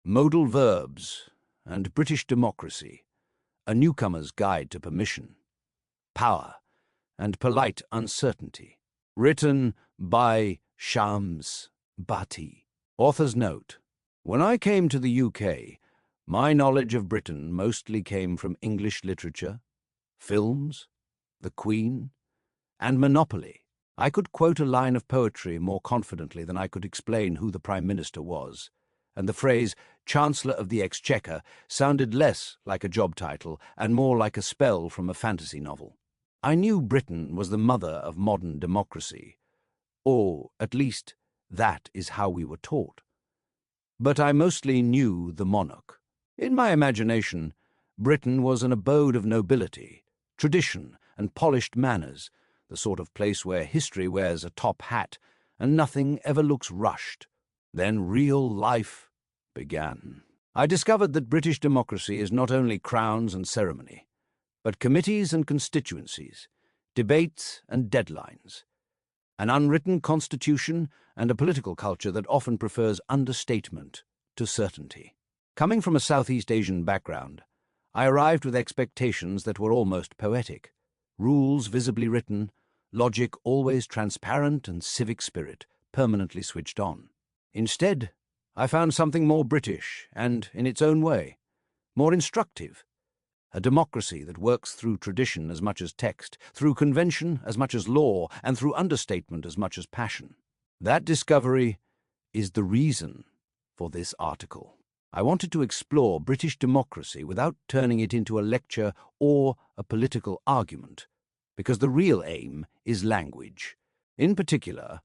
Modal Verbs and British Democracy, A Newcomer's Guide to Permission, Power and Polite Uncertainty. Written by Shams Bhatti. Author's note: when I came to the UK, my knowledge of Britain mostly came from English literature, films, the Queen, and Monopoly. I could quote a line of poetry more confidently than I could explain who the Prime Minister was, and the phrase Chancellor of the Exchequer sounded less like a job title and more like a spell from a fantasy novel. I knew Britain was the mother of modern democracy, or at least that is how we were taught. But I mostly knew the monarch. In my imagination, Britain was an abode of nobility, tradition, and polished manners, the sort of place where history wears a top hat and nothing ever looks rushed. Then real life began. I discovered that British democracy is not only crowns and ceremony, but committees and constituencies, debates and deadlines, an unwritten constitution and a political culture that often prefers understatement to certainty. Coming from a Southeast Asian background, I arrived with expectations that were almost poetic, rules visibly written, logic always transparent, and civic spirit permanently switched on. Instead, I found something more British and, in its own way, more instructive. A democracy that works through tradition as much as text, through convention as much as law, and through understatement as much as passion. That discovery is the reason for this article. I wanted to explore British democracy without turning it into a lecture or a political argument, because the real aim is language. In particular,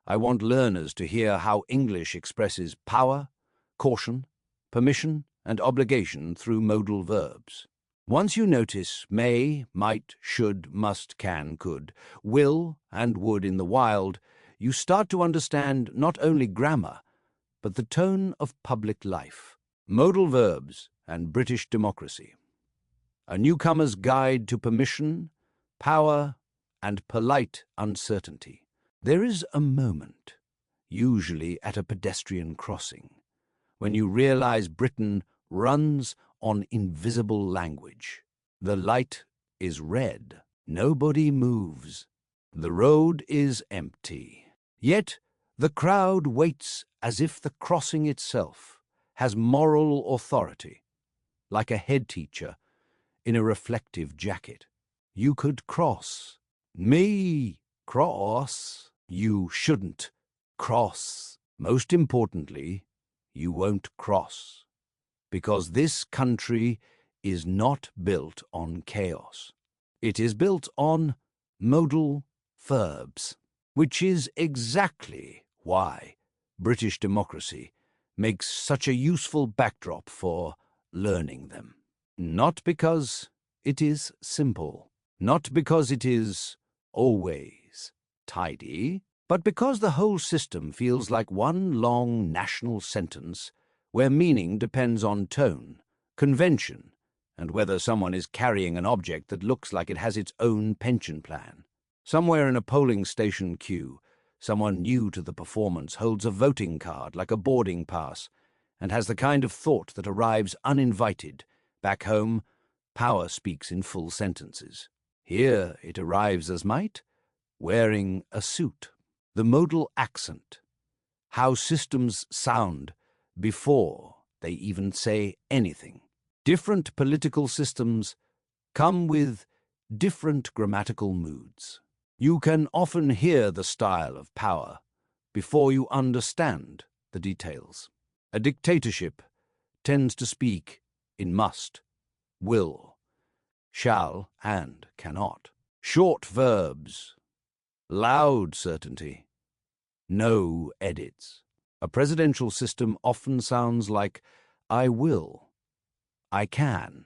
I want learners to hear how English expresses power, caution, permission, and obligation through modal verbs. Once you notice may, might, should, must, can, could, will, and would in the wild, you start to understand not only grammar, but the tone of public life. Modal Verbs and British Democracy. A Newcomer's Guide to Permission, Power, and Polite Uncertainty. There is a moment, usually at a pedestrian crossing, when you realize Britain runs on invisible language. The light is red. Nobody moves. The road is empty. Yet the crowd waits as if the crossing itself has moral authority, like a head teacher in a reflective jacket. You could cross. Me cross. You shouldn't cross. Most importantly, you won't cross, because this country is not built on chaos. It is built on modal verbs, which is exactly why British democracy makes such a useful backdrop for learning them. Not because it is simple, not because it is always tidy, but because the whole system feels like one long national sentence where meaning depends on tone, convention, and whether someone is carrying an object that looks like it has its own pension plan. Somewhere in a polling station queue, someone new to the performance holds a voting card like a boarding pass and has the kind of thought that arrives uninvited. Back home, power speaks in full sentences. Here it arrives as might, wearing a suit. The modal accent, how systems sound before they even say anything. Different political systems come with different grammatical moods. You can often hear the style of power before you understand the details. A dictatorship tends to speak in must, will, shall, and cannot. Short verbs, loud certainty, no edits. A presidential system often sounds like I will, I can,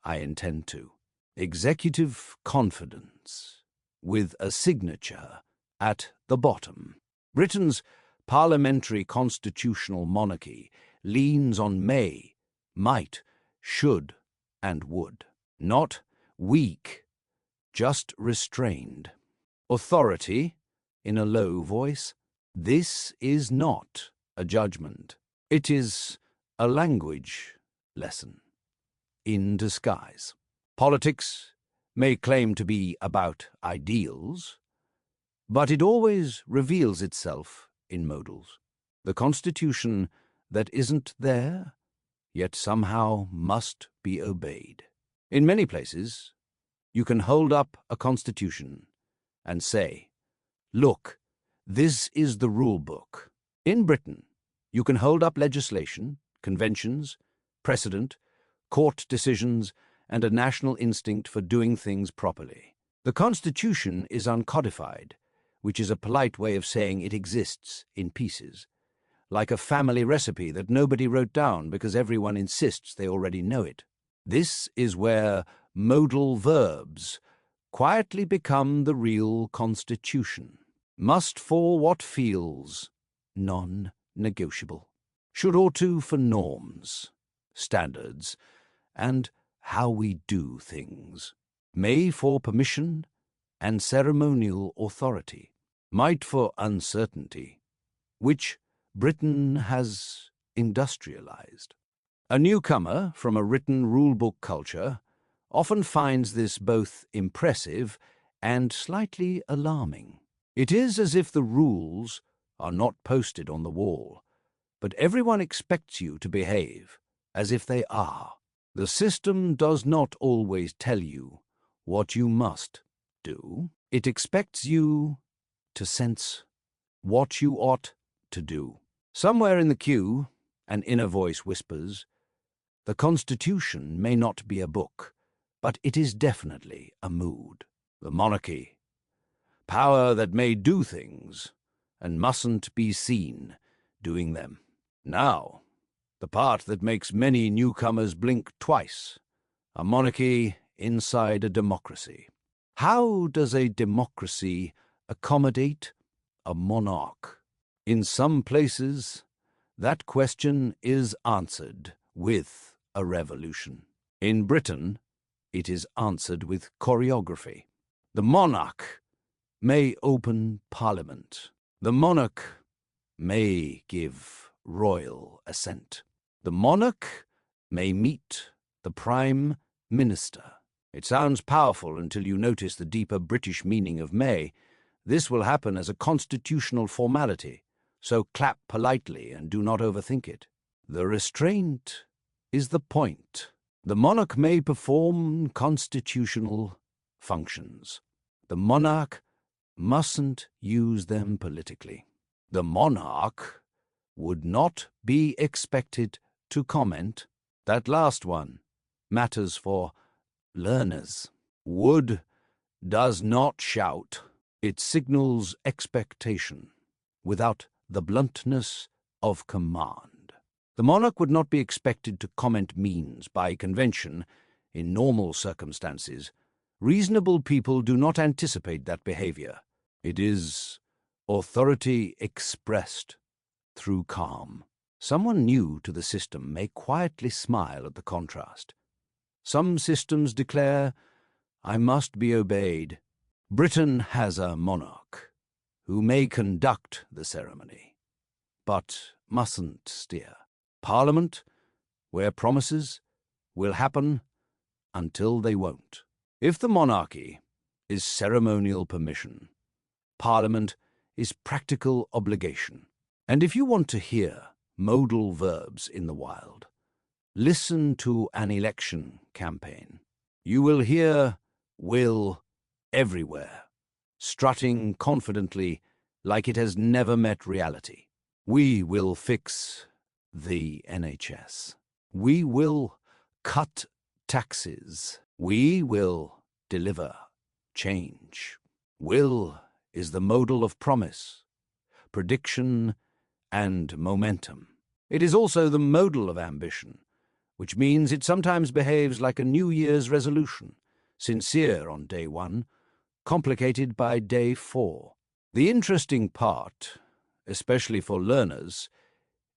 I intend to. Executive confidence, with a signature at the bottom. Britain's parliamentary constitutional monarchy leans on may, might, should, and would. Not weak, just restrained. Authority, in a low voice. This is not a judgment. It is a language lesson in disguise. Politics may claim to be about ideals, but it always reveals itself in modals. The constitution that isn't there, yet somehow must be obeyed. In many places, you can hold up a constitution and say, "Look, this is the rule book." In Britain, you can hold up legislation, conventions, precedent, court decisions, and a national instinct for doing things properly. The Constitution is uncodified, which is a polite way of saying it exists in pieces, like a family recipe that nobody wrote down because everyone insists they already know it. This is where modal verbs quietly become the real constitution. Must for what feels non-negotiable. Should ought to for norms, standards, and how we do things. May for permission and ceremonial authority. Might for uncertainty, which Britain has industrialized. A newcomer from a written rulebook culture often finds this both impressive and slightly alarming. It is as if the rules are not posted on the wall, but everyone expects you to behave as if they are. The system does not always tell you what you must do. It expects you to sense what you ought to do. Somewhere in the queue, an inner voice whispers, "The Constitution may not be a book, but it is definitely a mood." The monarchy, power that may do things and mustn't be seen doing them. Now, the part that makes many newcomers blink twice, a monarchy inside a democracy. How does a democracy accommodate a monarch? In some places, that question is answered with a revolution. In Britain, it is answered with choreography. The monarch may open parliament. The monarch may give royal assent. The monarch may meet the prime minister. It sounds powerful until you notice the deeper British meaning of may. This will happen as a constitutional formality, so clap politely and do not overthink it. The restraint is the point. The monarch may perform constitutional functions. The monarch mustn't use them politically. The monarch would not be expected to comment. That last one matters for learners. Would does not shout. It signals expectation without the bluntness of command. The monarch would not be expected to comment means by convention in normal circumstances. Reasonable people do not anticipate that behavior. It is authority expressed through calm. Someone new to the system may quietly smile at the contrast. Some systems declare, "I must be obeyed." Britain has a monarch who may conduct the ceremony, but mustn't steer. Parliament, where promises will happen until they won't. If the monarchy is ceremonial permission, Parliament is practical obligation. And if you want to hear modal verbs in the wild, listen to an election campaign. You will hear will everywhere, strutting confidently like it has never met reality. We will fix the NHS. We will cut taxes. We will deliver change. Will is the modal of promise, prediction, and momentum. It is also the modal of ambition, which means it sometimes behaves like a New Year's resolution, sincere on day 1, complicated by day 4. The interesting part, especially for learners,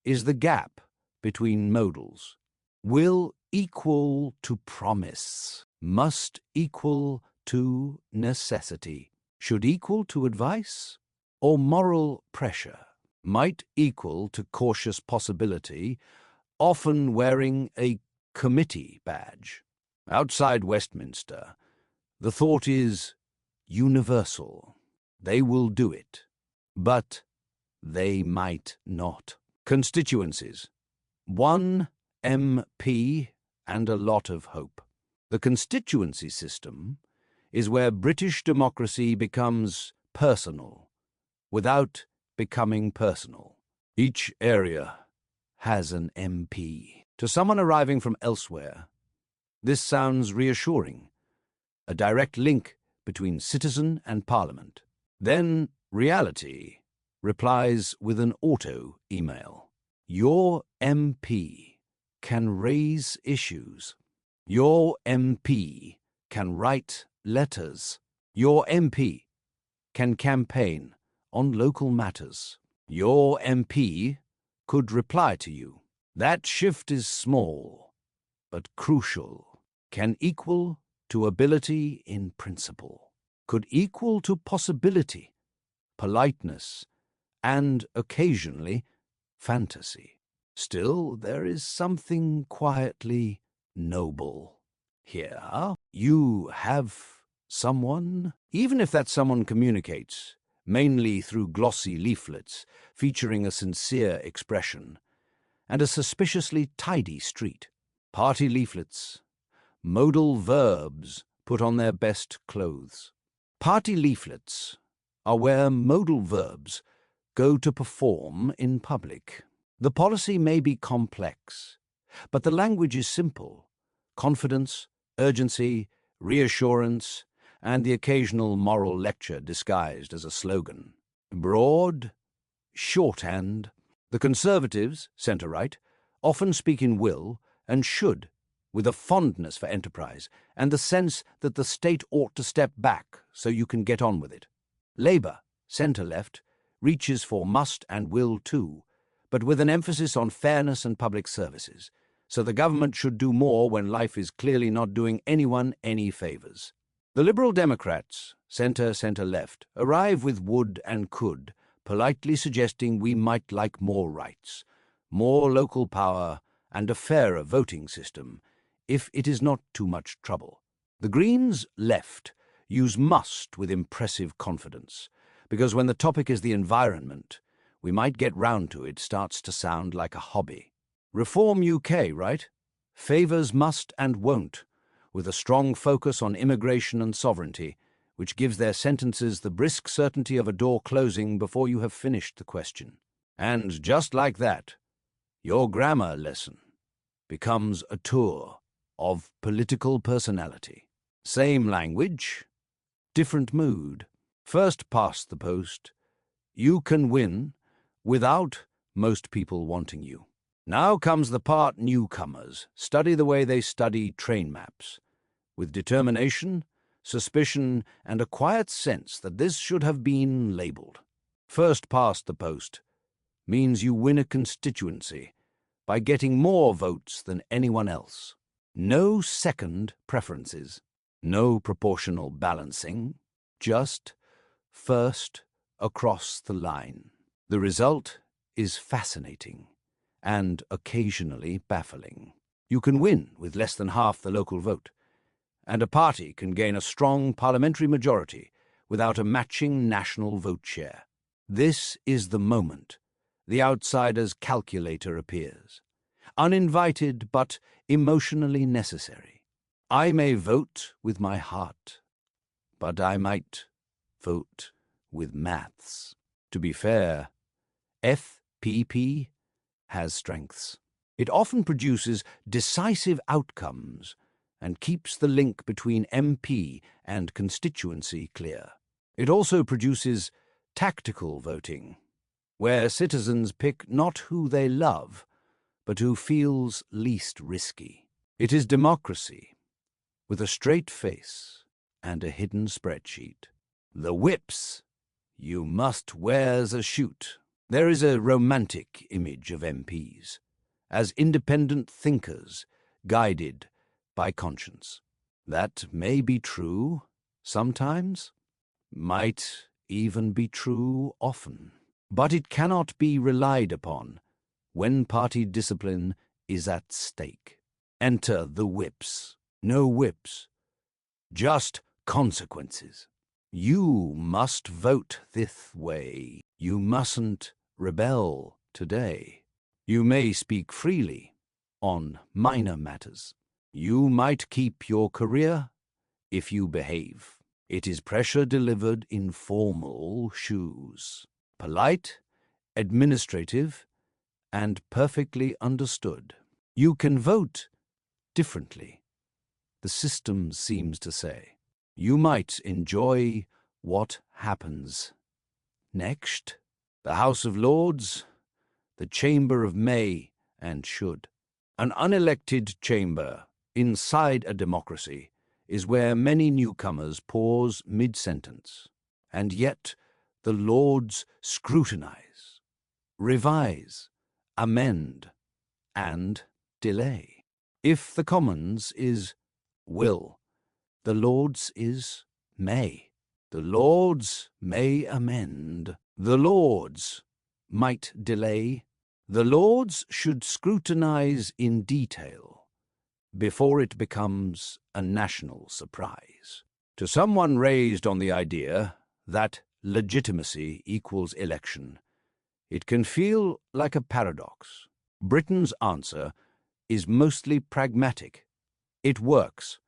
is the gap between modals. Will equal to promise, must equal to necessity, should equal to advice or moral pressure, might equal to cautious possibility, often wearing a committee badge. Outside Westminster, the thought is universal. They will do it, but they might not. Constituencies. 1 MP and a lot of hope. The constituency system is where British democracy becomes personal without becoming personal. Each area has an MP. To someone arriving from elsewhere, this sounds reassuring, a direct link between citizen and parliament. Then reality replies with an auto email. Your MP can raise issues. Your MP can write letters. Your MP can campaign on local matters. Your MP could reply to you. That shift is small, but crucial. Can equal to ability in principle. Could equal to possibility, politeness, and occasionally fantasy. Still, there is something quietly noble here. You have someone, even if that someone communicates, mainly through glossy leaflets featuring a sincere expression, and a suspiciously tidy street. Party leaflets, modal verbs put on their best clothes. Party leaflets are where modal verbs go to perform in public. The policy may be complex, but the language is simple. Confidence, urgency, reassurance, and the occasional moral lecture disguised as a slogan. Broad, shorthand. The Conservatives, centre-right, often speak in will and should, with a fondness for enterprise and the sense that the state ought to step back so you can get on with it. Labour, centre-left, reaches for must and will too, but with an emphasis on fairness and public services, so the government should do more when life is clearly not doing anyone any favours. The Liberal Democrats, centre-left, arrive with would and could, politely suggesting we might like more rights, more local power, and a fairer voting system, if it is not too much trouble. The Greens, left, use must with impressive confidence, because when the topic is the environment, we might get round to it starts to sound like a hobby. Reform UK, right? Favours must and won't, with a strong focus on immigration and sovereignty, which gives their sentences the brisk certainty of a door closing before you have finished the question. And just like that, your grammar lesson becomes a tour of political personality. Same language, different mood. First past the post, you can win without most people wanting you. Now comes the part newcomers study the way they study train maps, with determination, suspicion, and a quiet sense that this should have been labelled. First past the post means you win a constituency by getting more votes than anyone else. No second preferences, no proportional balancing, just first across the line. The result is fascinating and occasionally baffling. You can win with less than half the local vote, and a party can gain a strong parliamentary majority without a matching national vote share. This is the moment the outsider's calculator appears, uninvited but emotionally necessary. I may vote with my heart, but I might vote with maths. To be fair, FPP has strengths. It often produces decisive outcomes and keeps the link between MP and constituency clear. It also produces tactical voting, where citizens pick not who they love, but who feels least risky. It is democracy, with a straight face and a hidden spreadsheet. The whips you must wear's a shoot. There is a romantic image of MPs as independent thinkers guided by conscience. That may be true sometimes, might even be true often, but it cannot be relied upon when party discipline is at stake. Enter the whips. No whips, just consequences. You must vote this way. You mustn't rebel today. You may speak freely on minor matters. You might keep your career if you behave. It is pressure delivered in formal shoes. Polite, administrative, and perfectly understood. You can vote differently, the system seems to say. You might enjoy what happens next. The House of Lords, the chamber of may and should. An unelected chamber inside a democracy is where many newcomers pause mid-sentence, and yet the Lords scrutinize, revise, amend, and delay. If the Commons is will, the Lords is may. The Lords may amend. The Lords might delay. The Lords should scrutinize in detail before it becomes a national surprise. To someone raised on the idea that legitimacy equals election, it can feel like a paradox. Britain's answer is mostly pragmatic. It works,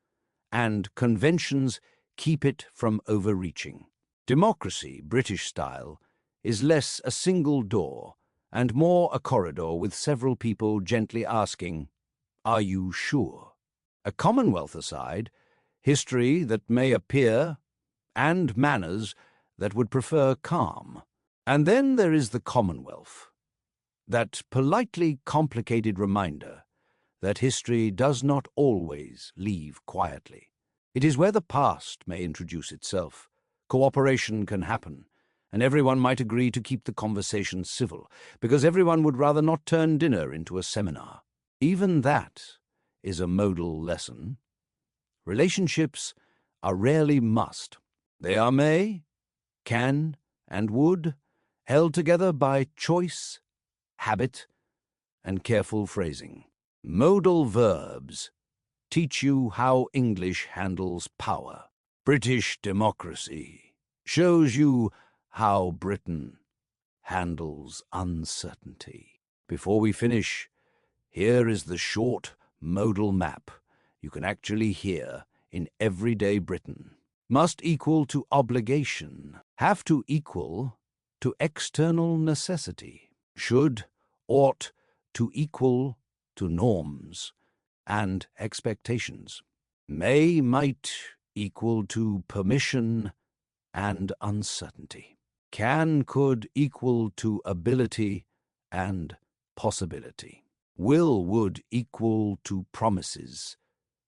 and conventions keep it from overreaching. Democracy, British style, is less a single door and more a corridor with several people gently asking, "Are you sure?" A Commonwealth aside, history that may appear, and manners that would prefer calm. And then there is the Commonwealth, that politely complicated reminder that history does not always leave quietly. It is where the past may introduce itself. Cooperation can happen, and everyone might agree to keep the conversation civil, because everyone would rather not turn dinner into a seminar. Even that is a modal lesson. Relationships are rarely must. They are may, can, and would, held together by choice, habit, and careful phrasing. Modal verbs teach you how English handles power. British democracy shows you how Britain handles uncertainty. Before we finish, here is the short modal map you can actually hear in everyday Britain. Must equal to obligation, have to equal to external necessity, should, ought to equal to norms and expectations. May, might equal to permission and uncertainty. Can, could equal to ability and possibility. Will, would equal to promises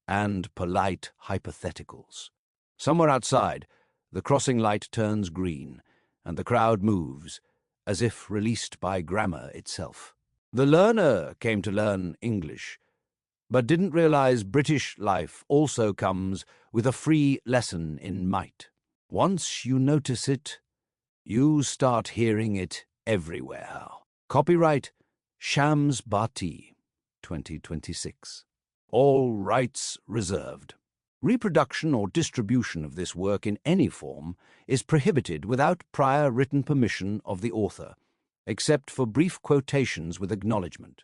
and polite hypotheticals. Somewhere outside, the crossing light turns green, and the crowd moves, as if released by grammar itself. The learner came to learn English, but didn't realize British life also comes with a free lesson in might. Once you notice it, you start hearing it everywhere. Copyright Shams Bhatti, 2026. All rights reserved. Reproduction or distribution of this work in any form is prohibited without prior written permission of the author, except for brief quotations with acknowledgement.